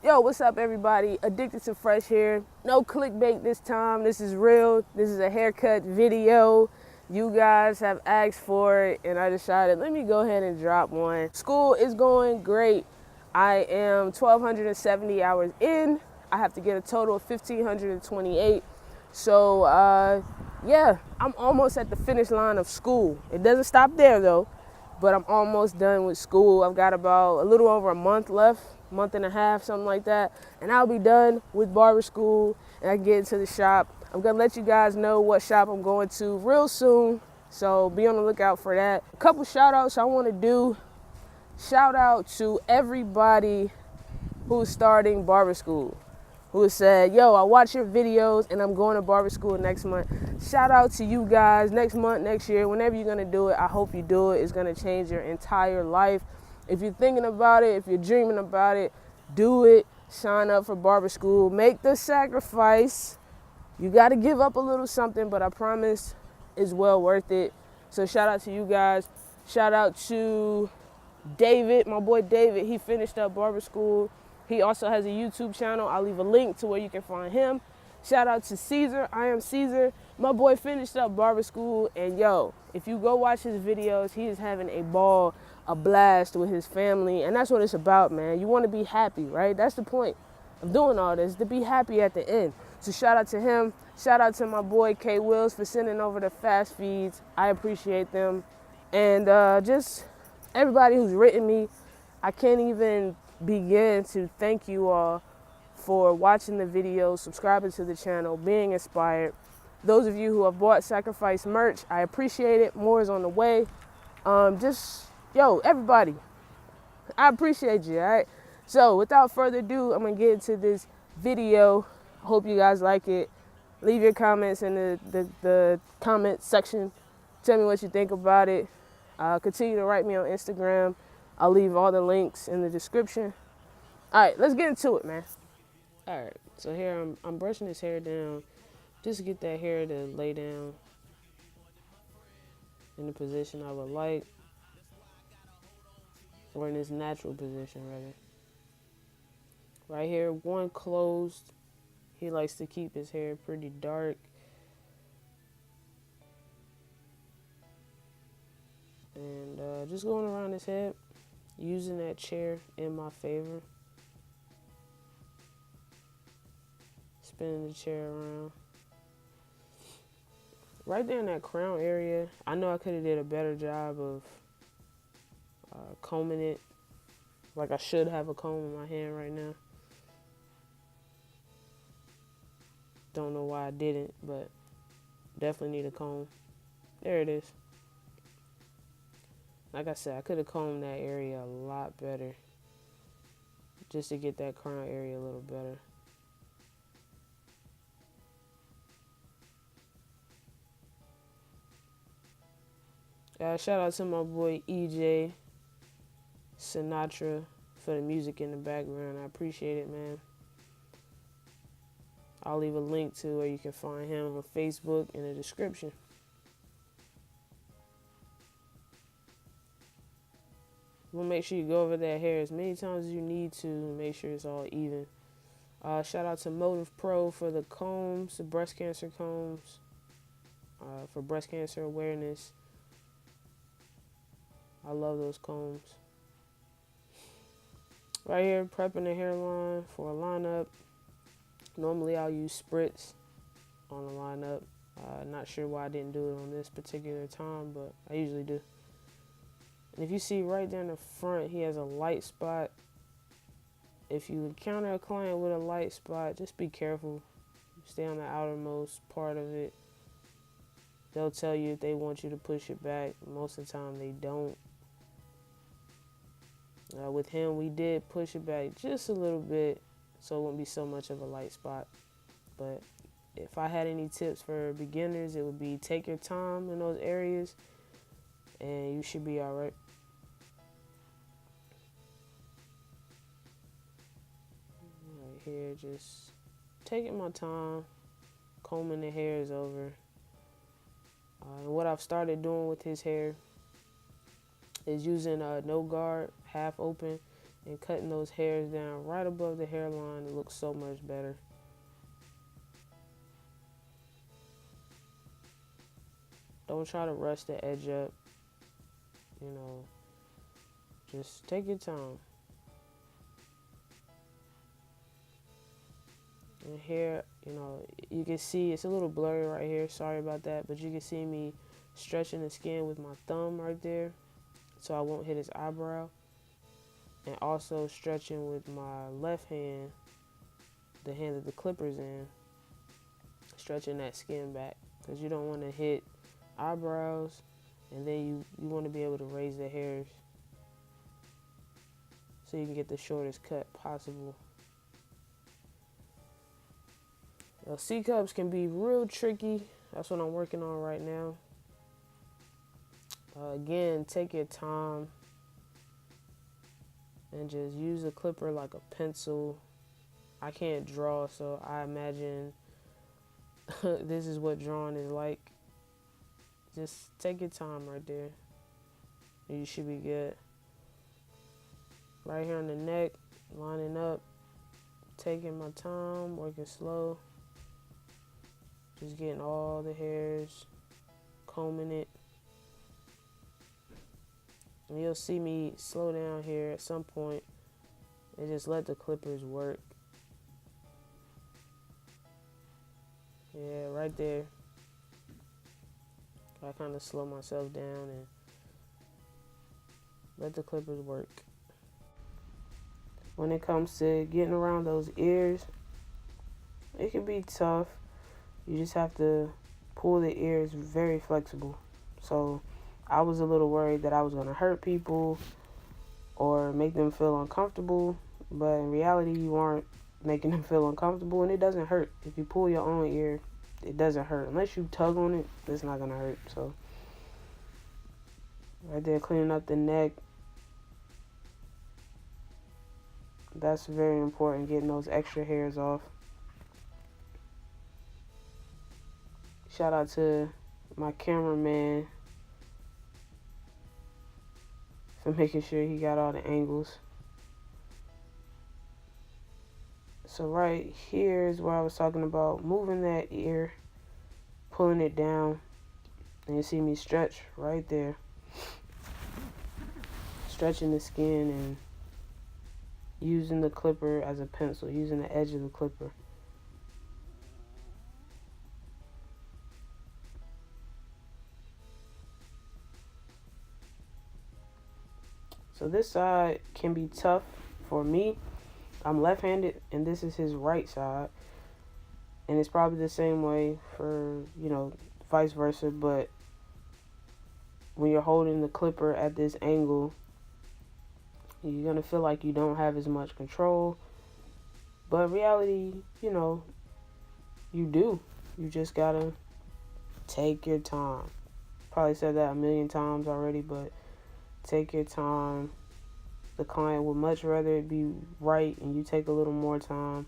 Yo, what's up, everybody? Addicted to Fresh here. No clickbait this time. This is real. This is a haircut video. You guys have asked for it, and I decided, let me go ahead and drop one. School is going great. I am 1,270 hours in. I have to get a total of 1,528. So, yeah, I'm almost at the finish line of school. It doesn't stop there, though, but I'm almost done with school. I've got about a little over a month left. Month and a half, something like that, and I'll be done with barber school and I can get into the shop. I'm gonna let you guys know what shop I'm going to real soon, so be on the lookout for that. A couple shout outs I want to do. Shout out to everybody who's starting barber school, who said, yo, I watch your videos and I'm going to barber school next month. Shout out to you guys. Next month, next year, whenever you're gonna do it, I hope you do it. It's gonna change your entire life. If you're thinking about it, if you're dreaming about it, do it. Sign up for barber school. Make the sacrifice. You got to give up a little something, but I promise it's well worth it. So shout out to you guys. Shout out to David, my boy David. He finished up barber school. He also has a YouTube channel. I'll leave a link to where you can find him. Shout out to Caesar. I am Caesar. My boy finished up barber school, and yo, if you go watch his videos, he is having a ball, a blast with his family, and that's what it's about, man. You want to be happy, right? That's the point of doing all this, to be happy at the end. So shout out to him. Shout out to my boy K Wills for sending over the fast feeds. I appreciate them. And just everybody who's written me. I can't even begin to thank you all for watching the videos, subscribing to the channel, being inspired. Those of you who have bought Sacrifice merch, I appreciate it. More is on the way. Yo, everybody, I appreciate you, all right? So without further ado, I'm going to get into this video. Hope you guys like it. Leave your comments in the comment section. Tell me what you think about it. Continue to write me on Instagram. I'll leave all the links in the description. All right, let's get into it, man. All right, so here I'm brushing his hair down just to get that hair to lay down in the position I would like. Or in his natural position, rather. Right here, one closed. He likes to keep his hair pretty dark. And just going around his head, using that chair in my favor. Spinning the chair around. Right there in that crown area, I know I could have did a better job of combing it. Like I should have a comb in my hand right now. Don't know why I didn't, but definitely need a comb. There it is. Like I said, I could have combed that area a lot better, just to get that crown area a little better. Shout out to my boy EJ Sinatra for the music in the background. I appreciate it, man. I'll leave a link to where you can find him on Facebook in the description. We'll make sure you go over that hair as many times as you need to make sure it's all even. Shout out to Motive Pro for the combs, the breast cancer combs, for breast cancer awareness. I love those combs. Right here, prepping the hairline for a lineup. Normally I'll use spritz on a lineup. Not sure why I didn't do it on this particular time, but I usually do. And if you see right there in the front, he has a light spot. If you encounter a client with a light spot, just be careful. Stay on the outermost part of it. They'll tell you if they want you to push it back. Most of the time they don't. With him, we did push it back just a little bit, so it wouldn't be so much of a light spot. But if I had any tips for beginners, it would be take your time in those areas, and you should be all right. Right here, just taking my time, combing the hairs over. And what I've started doing with his hair is using no guard, half open, and cutting those hairs down right above the hairline. It looks so much better. Don't try to rush the edge up, you know, just take your time. And here, you know, you can see it's a little blurry right here, sorry about that, but you can see me stretching the skin with my thumb right there so I won't hit his eyebrow, and also stretching with my left hand, the hand that the clipper's in, stretching that skin back because you don't want to hit eyebrows, and then you want to be able to raise the hairs so you can get the shortest cut possible. Now, C-cups can be real tricky. That's what I'm working on right now. Again, take your time and just use a clipper like a pencil. I can't draw, so I imagine this is what drawing is like. Just take your time right there. You should be good. Right here on the neck, lining up, taking my time, working slow. Just getting all the hairs, combing it. And you'll see me slow down here at some point and just let the clippers work. Yeah, right there. I kind of slow myself down and let the clippers work. When it comes to getting around those ears, it can be tough. You just have to pull the ears very flexible. So I was a little worried that I was going to hurt people or make them feel uncomfortable, but in reality you aren't making them feel uncomfortable, and it doesn't hurt. If you pull your own ear, it doesn't hurt. Unless you tug on it, it's not going to hurt. So right there, cleaning up the neck. That's very important, getting those extra hairs off. Shout out to my cameraman for making sure he got all the angles. So right here is where I was talking about moving that ear, pulling it down, and you see me stretch right there. Stretching the skin and using the clipper as a pencil, using the edge of the clipper. So this side can be tough for me. I'm left-handed and this is his right side. And it's probably the same way for, you know, vice versa, but when you're holding the clipper at this angle, you're going to feel like you don't have as much control. But in reality, you know, you do. You just got to take your time. Probably said that a million times already, but take your time. The client would much rather it be right and you take a little more time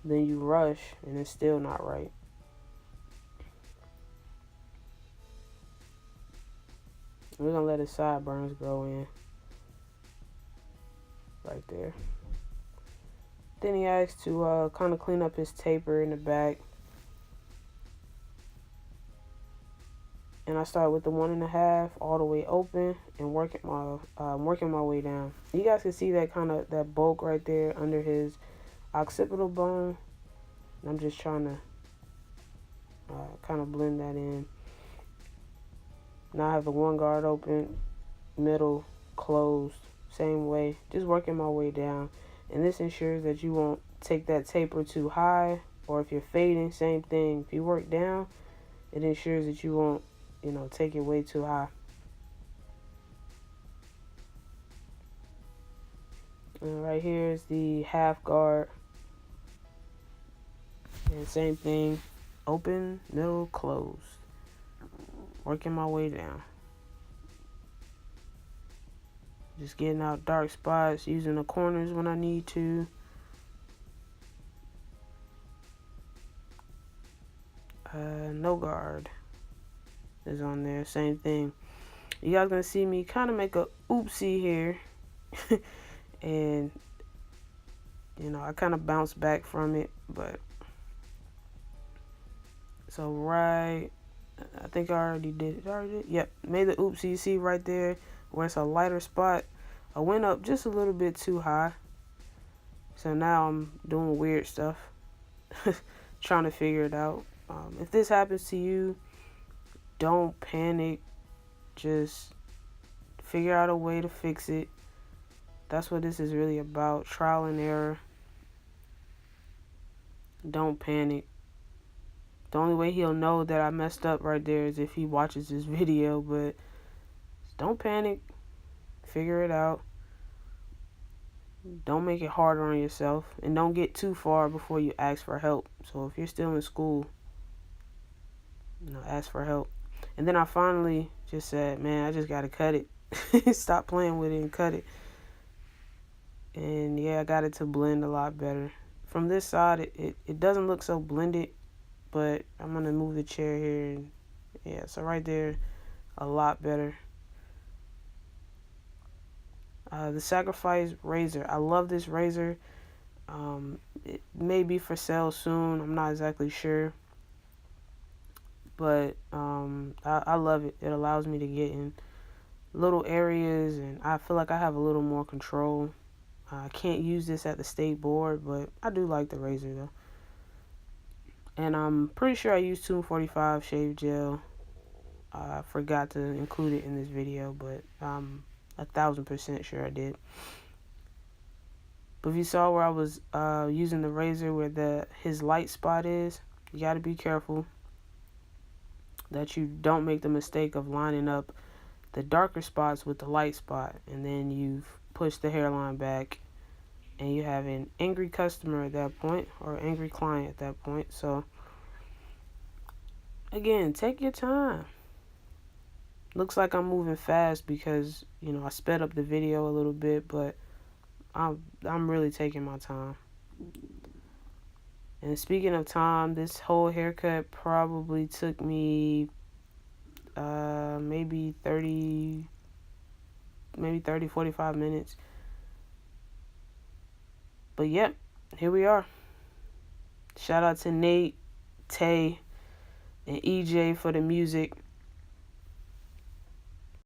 than you rush and it's still not right. We're going to let his sideburns grow in. Right there. Then he asked to kind of clean up his taper in the back. And I start with the 1.5 all the way open and working my way down. You guys can see that that bulk right there under his occipital bone. And I'm just trying to kind of blend that in. Now I have the one guard open, middle closed, same way. Just working my way down. And this ensures that you won't take that taper too high, or if you're fading, same thing. If you work down, it ensures that you won't, you know, take it way too high. And right here is the half guard. And same thing, open, middle, closed. Working my way down. Just getting out dark spots, using the corners when I need to. No guard is on there, same thing. You guys gonna see me kind of make a oopsie here and I kind of bounced back from it. But so I think I already did it. Yep, made the oopsie. You see right there where it's a lighter spot, I went up just a little bit too high, so now I'm doing weird stuff. Trying to figure it out. If this happens to you, don't panic. Just figure out a way to fix it. That's what this is really about. Trial and error. Don't panic. The only way he'll know that I messed up right there is if he watches this video, but don't panic. Figure it out. Don't make it harder on yourself, and don't get too far before you ask for help. So if you're still in school, ask for help. And then I finally just said, man, I just gotta cut it. Stop playing with it and cut it. And yeah, I got it to blend a lot better. From this side, it doesn't look so blended, but I'm gonna move the chair here, and yeah, so right there, a lot better. The Sacrifice razor. I love this razor. It may be for sale soon. I'm not exactly sure. But I love it. It allows me to get in little areas, and I feel like I have a little more control. I can't use this at the state board, but I do like the razor though. And I'm pretty sure I used 245 shave gel. I forgot to include it in this video, but I'm 1,000% sure I did. But if you saw where I was using the razor where his light spot is, you got to be careful that you don't make the mistake of lining up the darker spots with the light spot, and then you've pushed the hairline back, and you have an angry customer at that point, or angry client at that point. So again, take your time. Looks like I'm moving fast because I sped up the video a little bit, but I'm really taking my time. And speaking of time, this whole haircut probably took me maybe 30, 45 minutes. But yep, here we are. Shout out to Nate, Tay, and EJ for the music.